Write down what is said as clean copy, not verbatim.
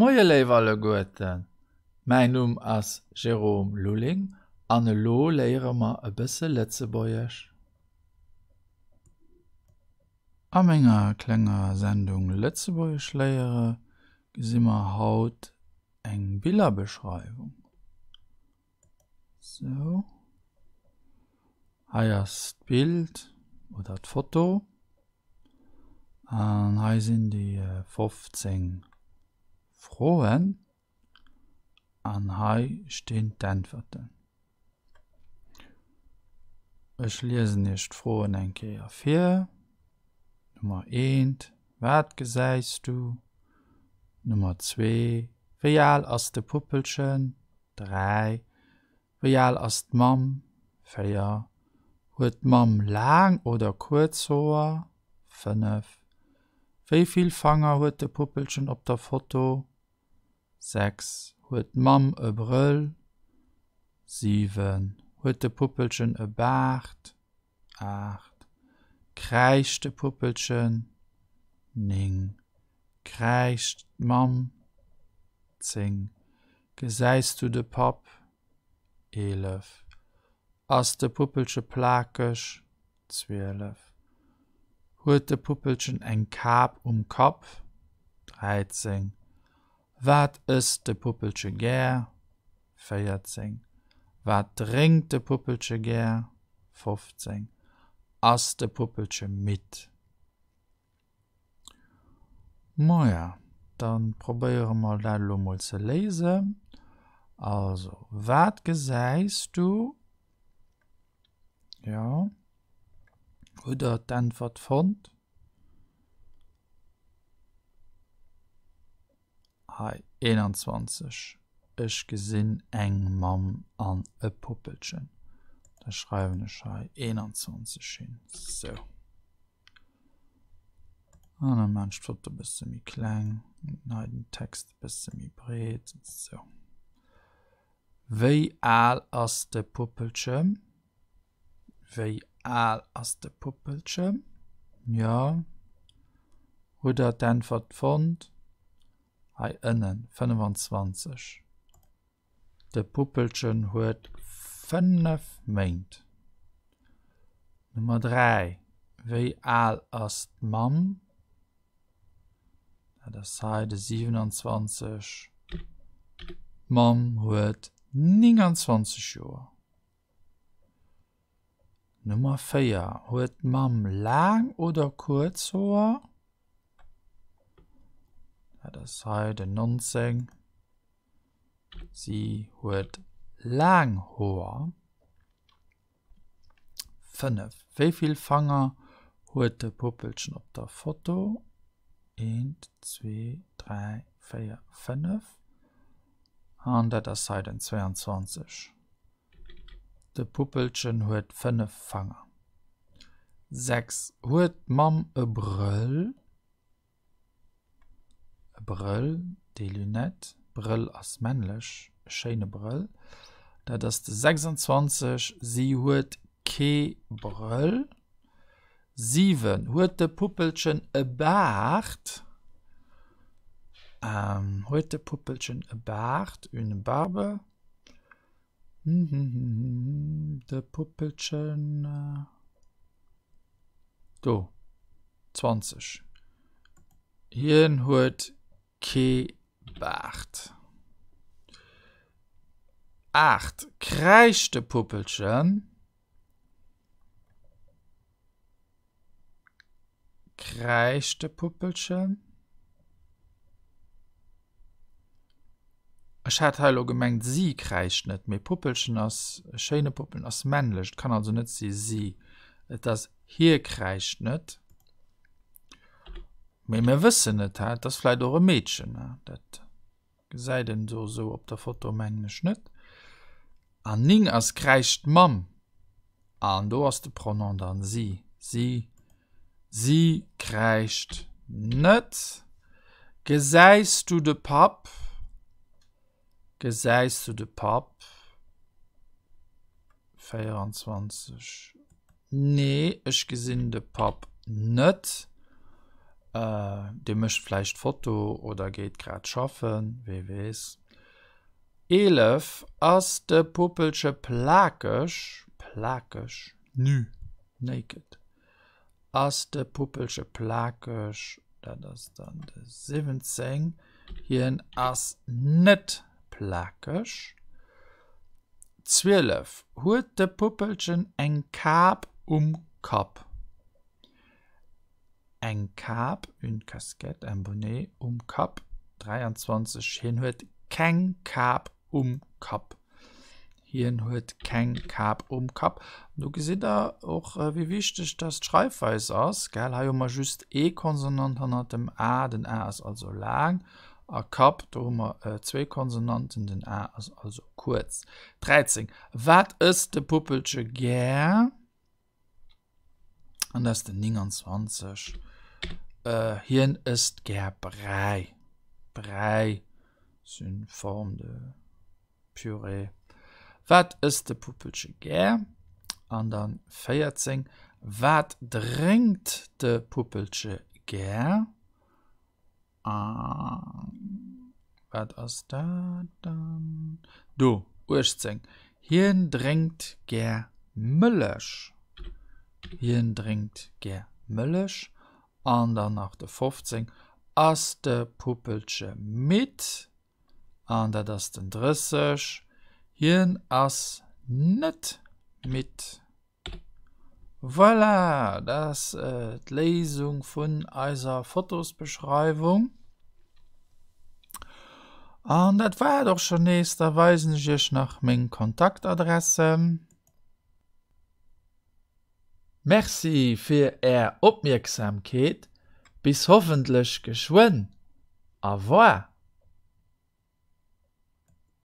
Moje Leiwerle Goeten. Mein Numm ass Jerome Lulling, an lo léiere ma e bësse Letzebäierch. A enger klenger Sendung Letzebäierch léiere gesimmer haut eng Bilderbeschreibung. So. Hier ist das Bild oder das Foto. Und hier sind die 15 Frohen. Und hier stehen die Antworten. Ich lese nicht Frohen ein Kehr 4. Nummer 1. Was gesäist du? Nummer 2. Wie alt ist der Puppelchen? 3. Wie alt ist die Mam? 4. Huet Mam lang oder kurz Haar? 5. Wie viel Fanger huet de Puppelchen op der Foto? 6. Huet Mam e Brüll? 7. Huet de Puppelchen e Bart? 8. Kreicht de Puppelchen? 9. Kreicht Mam? 10. Gesäist du de Pap? 11. Ass de Puppelche plakech? 12. Huet de Puppelchen eng Kap Kopf? 13. Wat ist de Puppelche gär? 14. Wat trinkt de Puppelche gär? 15. Ass de Puppelche mit? Moja, dann probiere mal dat lo mal ze lesen. Also, wat gesäist du? Ja. Oder dann wat fand? Hi, 21. Ich gesinn eng Mam an e Puppelchen. Da schreiben ich hi 21 hin. So. Und dann manch Foto ein bisschen mehr klein. Nein, den Text ein bisschen mehr breit. So. Wie alt ist der Puppelchen? Wie alt ist der Puppelchen? Ja. Oder dann wat fand? Hi innen 25. Der Puppelchen huet 5 Meint. Nummer 3. Wie alt ist Mam? Ja, das heißt 27. Mam huet 29 Jahre. Nummer 4. Huet Mam lang oder kurz Haar? Ja, das heißt 19. Sie huet lang Haar. 5. Wie viel Fanger huet de Puppelchen op der Foto? 1, 2, 3, 4, 5. Und das heißt 22. De Puppelchen huet 5 Fanger. 6. Huet Mam e Brüll? E Brüll, die Lünette. Brüll as männlich. Schöne Brüll. Das ist 26. Sie huet ke Brüll. 7. Huet de Puppelchen e Bart? Huet de Puppelchen e Bart? Une Barbe? De Puppelchen. Do. 20. Hien huet ke Bart. 8. Kreischt de Puppelchen. Kreischt de Puppelchen. Ich hatte hallo gemeint, sie kreischt nicht. Mit Puppelchen als schöne Puppeln als männlich. Kann also nicht sie. Das hier kreischt nicht. Wir wissen nicht, das ist vielleicht auch ein Mädchen. Das sei denn so auf der Foto männlich nicht. An ning als kreischt Mam. An du hast das Pronomen dann sie. Sie kreischt nicht. Gesäist du de Pap? Gesäist du de Pap? 24. Nee, ich gesinn de Pap nicht. de mischt vielleicht Foto oder geht grad schaffen, wie weiß. 11 ass de Puppelsche plakisch, naked. Ass de Puppelsche plakisch, das ist dann de 17, hier ass net plakisch. 12 huet de Puppelchen eng Kap Kap. Eng Kap, une Casquette, ein Bonnet Kap. 23 hin huet keng Kap Kap. Hier huet keng Kap Kap. Du gesit da auch wie wichtig das Schreibweis ass. Gell, ha immer just E-Konsonant an dem A, den A ist also lang. A Kap, da haben wir 2 Konsonanten, den A ist also kurz. 13. Was ist de Puppelsche gär? Und das ist der 29. Hier ist gär Brei. Brei ist in Form de Püree. Was ist de Puppelsche gär? Und dann 14. Was trinkt de Puppelsche gär? Was ist da dann? Du, Ursprung. Hier trinkt gär Milch. Hier trinkt gär Milch. Und dann nach der 15. Ass de Puppelsche mit. Und das ist den 30. Hier ass net mit. Voilà, das ist die Lesung von unserer Fotosbeschreibung. Und das war doch schon nächster weisen ich nach meinen Kontaktadressen. Merci für Ihre Aufmerksamkeit. Bis hoffentlich geschwind. Au revoir.